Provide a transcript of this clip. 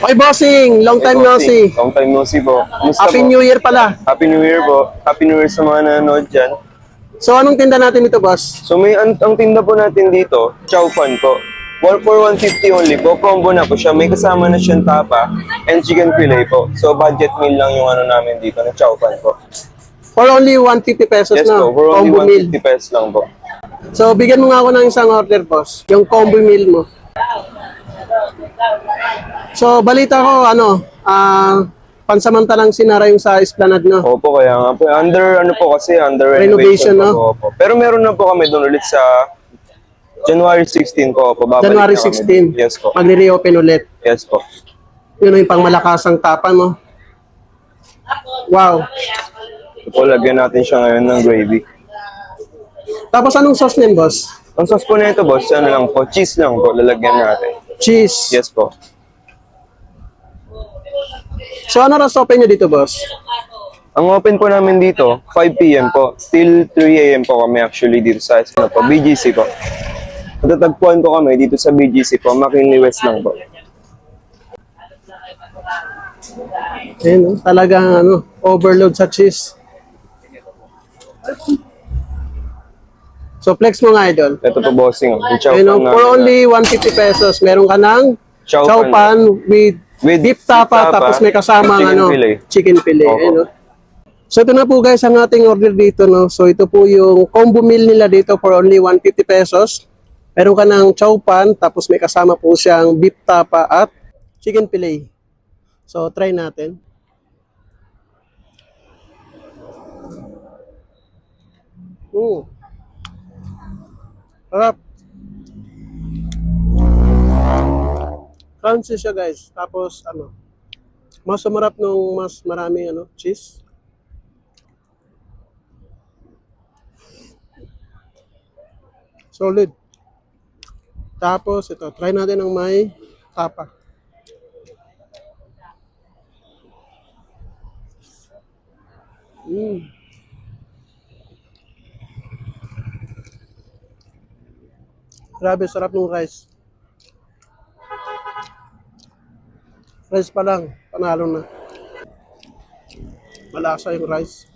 Okay, bossing. Long time no see. Long time no see po. Kumusta Happy po? New Year pala. Happy New Year po. Happy New Year sa mga nanonood dyan. So, anong tinda natin ito, boss? So ang tinda po natin dito, chow fan po. For 150 only po, combo na po siya. May kasama na siyang tapa and chicken fillet po. So budget meal lang yung ano namin dito na chow fan po. For only 150 pesos Yes na. po, for only Combo meal. 150 pesos lang po. So, bigyan mo nga ako ng isang order, boss. Yung combo meal mo. So, balita ko, pansamantalang sinara yung sa Esplanade, no? Opo, kaya nga po. Under renovation Renovation, po. Opo. Pero meron na po kami doon ulit sa January 16 po. Opo, babalik January na kami. 16. Yes po. Magre-reopen ulit. Yes po. Yun yung pangmalakasang tapa, no? Wow. Ito po, lagyan natin siya ngayon ng gravy. Tapos, anong sauce niyan, boss? Ang sauce po na ito, boss, ano lang po, cheese lang po, lalagyan natin. Cheese. Yes po. So, ano ras open nyo dito, boss? Ang open po namin dito, 5 p.m. po, till 3 a.m. po kami actually dito sa BGC po. Matatagpuan po kami dito sa BGC po, McKinley West lang po. Ayun, no? Talagang overload sa cheese. So, flex mo nga, idol. Ito po, bossing. Yung chow Ayun, no? pan For namin only 150 pesos, meron ka ng Chow chow pan with beef tapa, tapos may kasamang chicken fillet. Opo. Ayun, no? So, ito na po guys ang ating order dito. No? So, ito po yung combo meal nila dito for only 150 pesos. Meron ka ng chow pan, tapos may kasama po siyang beef tapa at chicken fillet. So, try natin. Sarap. Crunchy siya guys. Tapos mas sumarap nung mas maraming cheese. Solid. Tapos ito, try natin ng may tapa. Grabe, sarap ng rice. Rice pa lang, panalo na. Malasa yung rice.